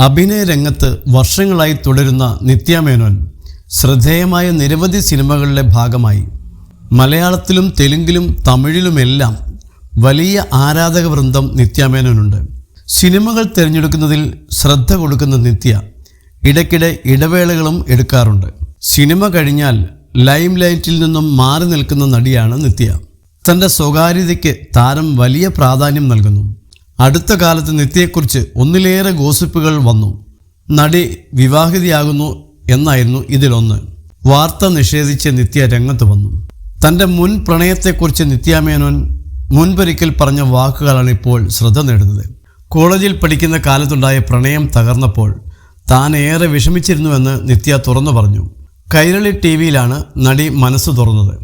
അഭിനയ രംഗത്ത് വർഷങ്ങളായി തുടരുന്ന നിത്യ മേനോൻ ശ്രദ്ധേയമായ നിരവധി സിനിമകളിലെ ഭാഗമായി. മലയാളത്തിലും തെലുങ്കിലും തമിഴിലുമെല്ലാം വലിയ ആരാധക വൃന്ദം നിത്യ മേനോനുണ്ട്. സിനിമകൾ തിരഞ്ഞെടുക്കുന്നതിൽ ശ്രദ്ധ കൊടുക്കുന്ന നിത്യ ഇടയ്ക്കിടെ ഇടവേളകളും എടുക്കാറുണ്ട്. സിനിമ കഴിഞ്ഞാൽ ലൈം ലൈറ്റിൽ നിന്നും മാറി നിൽക്കുന്ന നടിയാണ് നിത്യ. തൻ്റെ സ്വകാര്യതയ്ക്ക് താരം വലിയ പ്രാധാന്യം നൽകുന്നു. അടുത്ത കാലത്ത് നിത്യയെക്കുറിച്ച് ഒന്നിലേറെ ഗോസിപ്പുകൾ വന്നു. നടി വിവാഹിതയാകുന്നു എന്നായിരുന്നു ഇതിലൊന്ന്. വാർത്ത നിഷേധിച്ച് നിത്യ രംഗത്ത് വന്നു. തൻ്റെ മുൻ പ്രണയത്തെക്കുറിച്ച് നിത്യ മേനോൻ മുൻപൊരിക്കൽ പറഞ്ഞ വാക്കുകളാണ് ഇപ്പോൾ ശ്രദ്ധ നേടുന്നത്. കോളേജിൽ പഠിക്കുന്ന കാലത്തുണ്ടായ പ്രണയം തകർന്നപ്പോൾ താൻ ഏറെ വിഷമിച്ചിരുന്നുവെന്ന് നിത്യ തുറന്നു പറഞ്ഞു. കൈരളി ടിവിയിലാണ് നടി മനസ്സ് തുറന്നത്.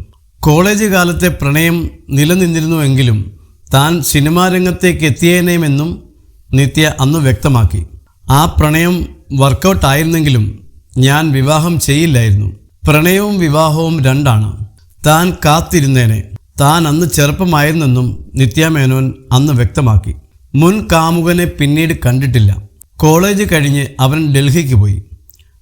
കോളേജ് കാലത്തെ പ്രണയം നിലനിന്നിരുന്നുവെങ്കിലും താൻ സിനിമാ രംഗത്തേക്ക് എത്തിയേനേമെന്നും നിത്യ അന്ന് വ്യക്തമാക്കി. ആ പ്രണയം വർക്കൗട്ടായിരുന്നെങ്കിലും ഞാൻ വിവാഹം ചെയ്യില്ലായിരുന്നു. പ്രണയവും വിവാഹവും രണ്ടാണ്. താൻ കാത്തിരുന്നേനെ. താൻ അന്ന് ചെറുപ്പമായിരുന്നെന്നും നിത്യ മേനോൻ അന്ന് വ്യക്തമാക്കി. മുൻ കാമുകനെ പിന്നീട് കണ്ടിട്ടില്ല. കോളേജ് കഴിഞ്ഞ് അവൻ ഡൽഹിക്ക് പോയി.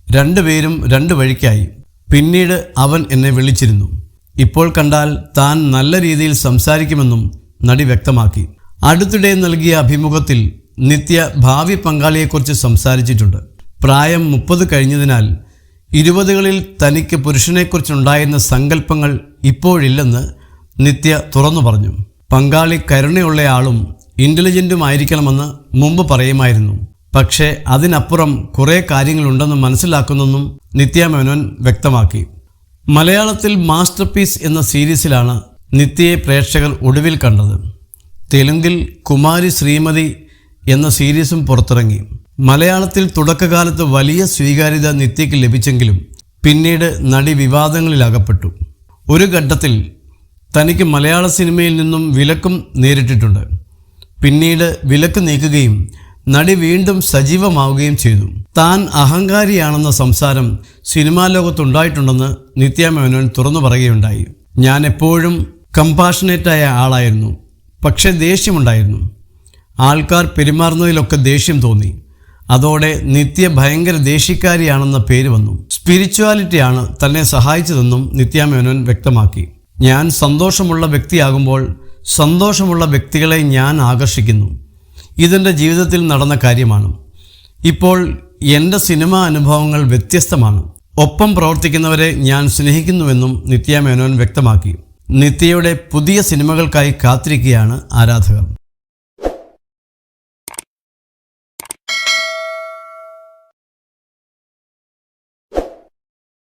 രണ്ടുപേരും രണ്ട് വഴിക്കായി. പിന്നീട് അവൻ എന്നെ വിളിച്ചിരുന്നു. ഇപ്പോൾ കണ്ടാൽ താൻ നല്ല രീതിയിൽ സംസാരിക്കുമെന്നും നടി വ്യക്തമാക്കി. അടുത്തിടെ നൽകിയ അഭിമുഖത്തിൽ നിത്യ ഭാവി പങ്കാളിയെക്കുറിച്ച് സംസാരിച്ചിട്ടുണ്ട്. പ്രായം 30 കഴിഞ്ഞതിനാൽ 20കളിൽ തനിക്ക് പുരുഷനെക്കുറിച്ചുണ്ടായിരുന്ന സങ്കല്പങ്ങൾ ഇപ്പോഴില്ലെന്ന് നിത്യ തുറന്നു പറഞ്ഞു. പങ്കാളി കരുണയുള്ളയാളും ഇൻ്റലിജൻറ്റുമായിരിക്കണമെന്ന് മുമ്പ് പറയുമായിരുന്നു. പക്ഷേ അതിനപ്പുറം കുറേ കാര്യങ്ങളുണ്ടെന്ന് മനസ്സിലാക്കുന്നെന്നും നിത്യ മേനോൻ വ്യക്തമാക്കി. മലയാളത്തിൽ മാസ്റ്റർ പീസ് എന്ന സീരീസിലാണ് നിത്യയെ പ്രേക്ഷകർ ഒടുവിൽ കണ്ടത്. തെലുങ്കിൽ കുമാരി ശ്രീമതി എന്ന സീരീസും പുറത്തിറങ്ങി. മലയാളത്തിൽ തുടക്കകാലത്ത് വലിയ സ്വീകാര്യത നിത്യയ്ക്ക് ലഭിച്ചെങ്കിലും പിന്നീട് നടി വിവാദങ്ങളിലകപ്പെട്ടു. ഒരു ഘട്ടത്തിൽ തനിക്ക് മലയാള സിനിമയിൽ നിന്നും വിലക്കും നേരിട്ടിട്ടുണ്ട്. പിന്നീട് വിലക്ക് നീക്കുകയും നടി വീണ്ടും സജീവമാവുകയും ചെയ്തു. താൻ അഹങ്കാരിയാണെന്ന സംസാരം സിനിമാ ലോകത്തുണ്ടായിട്ടുണ്ടെന്ന് നിത്യ മേനോൻ തുറന്നു പറയുകയുണ്ടായി. ഞാൻ എപ്പോഴും കമ്പാഷനേറ്റായ ആളായിരുന്നു. പക്ഷേ ദേഷ്യമുണ്ടായിരുന്നു. ആൾക്കാർ പെരുമാറുന്നതിലൊക്കെ ദേഷ്യം തോന്നി. അതോടെ നിത്യ ഭയങ്കര ദേഷ്യക്കാരിയാണെന്ന പേര് വന്നു. സ്പിരിച്വാലിറ്റിയാണ് തന്നെ സഹായിച്ചതെന്നും നിത്യ മേനോൻ വ്യക്തമാക്കി. ഞാൻ സന്തോഷമുള്ള വ്യക്തിയാകുമ്പോൾ സന്തോഷമുള്ള വ്യക്തികളെ ഞാൻ ആകർഷിക്കുന്നു. ഇതെൻ്റെ ജീവിതത്തിൽ നടന്ന കാര്യമാണ്. ഇപ്പോൾ എൻ്റെ സിനിമാ അനുഭവങ്ങൾ വ്യത്യസ്തമാണ്. ഒപ്പം പ്രവർത്തിക്കുന്നവരെ ഞാൻ സ്നേഹിക്കുന്നുവെന്നും നിത്യ മേനോൻ വ്യക്തമാക്കി. നിത്യയുടെ പുതിയ സിനിമകൾക്കായി കാത്തിരിക്കുകയാണ് ആരാധകർ.